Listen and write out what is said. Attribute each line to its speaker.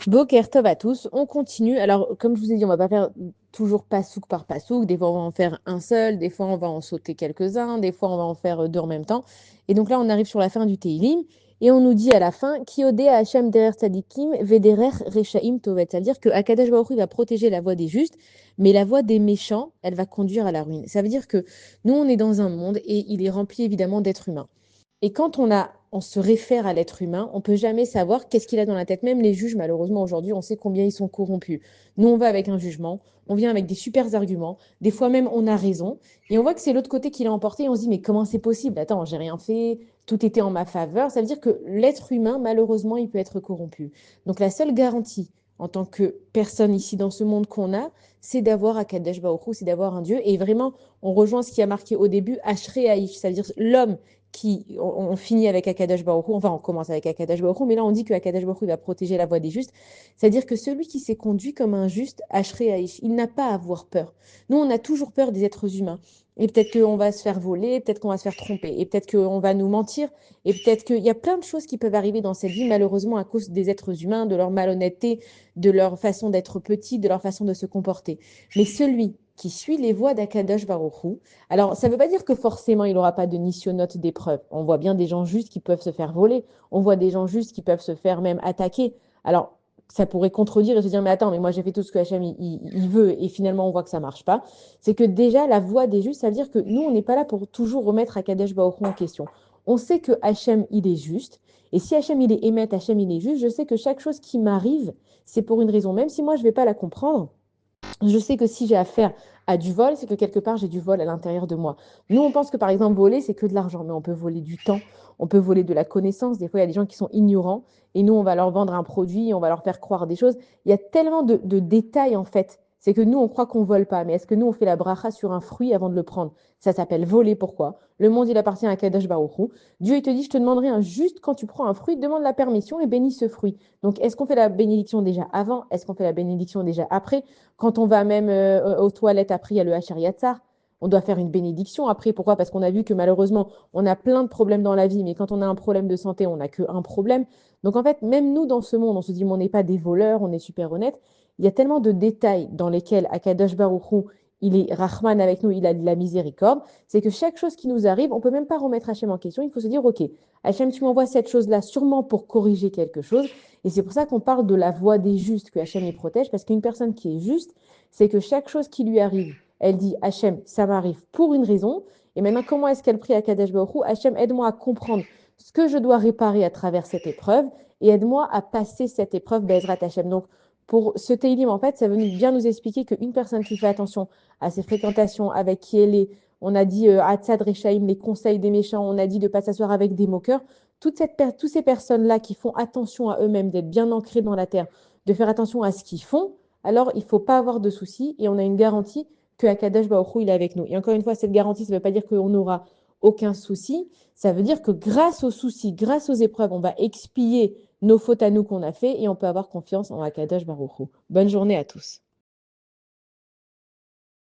Speaker 1: Boker Tov à tous, on continue. Alors, comme je vous ai dit, on va pas faire toujours pasouk par pasouk. Des fois, on va en faire un seul, des fois, on va en sauter quelques-uns, des fois, on va en faire deux en même temps. Et donc là, on arrive sur la fin du Teilim et on nous dit à la fin Kiodé Hachem derer tzadikim vederer rechaim tovet. C'est-à-dire que Akadosh Baruch Hu va protéger la voie des justes, mais la voie des méchants, elle va conduire à la ruine. Ça veut dire que nous, on est dans un monde et il est rempli évidemment d'êtres humains. Et quand on se réfère à l'être humain, on peut jamais savoir qu'est-ce qu'il a dans la tête. Même les juges, malheureusement, aujourd'hui, on sait combien ils sont corrompus. Nous, on va avec un jugement, on vient avec des super arguments. Des fois même, on a raison. Et on voit que c'est l'autre côté qui l'a emporté. Et on se dit, mais comment c'est possible? Attends, j'ai rien fait. Tout était en ma faveur. Ça veut dire que l'être humain, malheureusement, il peut être corrompu. Donc, la seule garantie en tant que personne ici dans ce monde qu'on a, c'est d'avoir Akadosh Baruch Hu, c'est d'avoir un Dieu. Et vraiment, on rejoint ce qui a marqué au début, Ashrei Haïch, c'est-à-dire l'homme on finit avec Akadosh Baruch Hu, enfin on commence avec Akadosh Baruch Hu, mais là on dit que Akadosh Baruch Hu va protéger la voie des justes, c'est-à-dire que celui qui s'est conduit comme un juste, Ashrei Haïch, il n'a pas à avoir peur. Nous on a toujours peur des êtres humains, et peut-être qu'on va se faire voler, peut-être qu'on va se faire tromper, et peut-être qu'on va nous mentir, et peut-être qu'il y a plein de choses qui peuvent arriver dans cette vie, malheureusement à cause des êtres humains, de leur malhonnêteté, de leur façon d'être petit, de leur façon de se comporter. Mais celui qui suit les voies d'Akadosh Baruch Hu, alors, ça ne veut pas dire que forcément il n'aura pas de nissionote d'épreuve. On voit bien des gens justes qui peuvent se faire voler. On voit des gens justes qui peuvent se faire même attaquer. Alors, ça pourrait contredire et se dire, mais attends, mais moi j'ai fait tout ce que Hachem il veut et finalement on voit que ça ne marche pas. C'est que déjà, la voie des justes, ça veut dire que nous, on n'est pas là pour toujours remettre Akadosh Baruch Hu en question. On sait que Hachem, il est juste. Et si Hachem, il est émet, Hachem, il est juste, je sais que chaque chose qui m'arrive, c'est pour une raison. Même si moi, je ne vais pas la comprendre, je sais que si j'ai affaire à du vol, c'est que quelque part, j'ai du vol à l'intérieur de moi. Nous, on pense que par exemple, voler, c'est que de l'argent, mais on peut voler du temps, on peut voler de la connaissance. Des fois, il y a des gens qui sont ignorants et nous, on va leur vendre un produit, on va leur faire croire des choses. Il y a tellement de détails en fait. C'est que nous, on croit qu'on vole pas, mais est-ce que nous, on fait la bracha sur un fruit avant de le prendre? Ça s'appelle voler. Pourquoi? Le monde, il appartient à Kadosh Baruch Hu. Dieu, il te dit, je te demanderai un juste quand tu prends un fruit, demande la permission et bénis ce fruit. Donc, est-ce qu'on fait la bénédiction déjà avant? Est-ce qu'on fait la bénédiction déjà après? Quand on va même aux toilettes, après, il y a le Hachar Yatzar. On doit faire une bénédiction après. Pourquoi? Parce qu'on a vu que malheureusement, on a plein de problèmes dans la vie, mais quand on a un problème de santé, on n'a qu'un problème. Donc en fait, même nous, dans ce monde, on se dit, mais on n'est pas des voleurs, on est super honnête. Il y a tellement de détails dans lesquels Akadosh Baruch Hu, il est Rahman avec nous, il a de la miséricorde. C'est que chaque chose qui nous arrive, on ne peut même pas remettre Hachem en question. Il faut se dire, OK, Hachem, tu m'envoies cette chose-là sûrement pour corriger quelque chose. Et c'est pour ça qu'on parle de la voie des justes que Hachem y protège, parce qu'une personne qui est juste, c'est que chaque chose qui lui arrive, elle dit Hachem, ça m'arrive pour une raison. Et maintenant, comment est-ce qu'elle prie à Kadesh Baruch Hu? Hachem, aide-moi à comprendre ce que je dois réparer à travers cette épreuve et aide-moi à passer cette épreuve Bezrat Hachem. Donc, pour ce Teilim, en fait, ça veut bien nous expliquer qu'une personne qui fait attention à ses fréquentations, avec qui elle est, on a dit Hatzad Rechaim, les conseils des méchants, on a dit de ne pas s'asseoir avec des moqueurs, toutes ces personnes-là qui font attention à eux-mêmes, d'être bien ancrées dans la terre, de faire attention à ce qu'ils font, alors il ne faut pas avoir de soucis et on a une garantie que Akadosh Baruch Hu, il est avec nous. Et encore une fois, cette garantie, ça ne veut pas dire qu'on n'aura aucun souci, ça veut dire que grâce aux soucis, grâce aux épreuves, on va expier nos fautes à nous qu'on a fait et on peut avoir confiance en Akadosh Baruch Hu. Bonne journée à tous.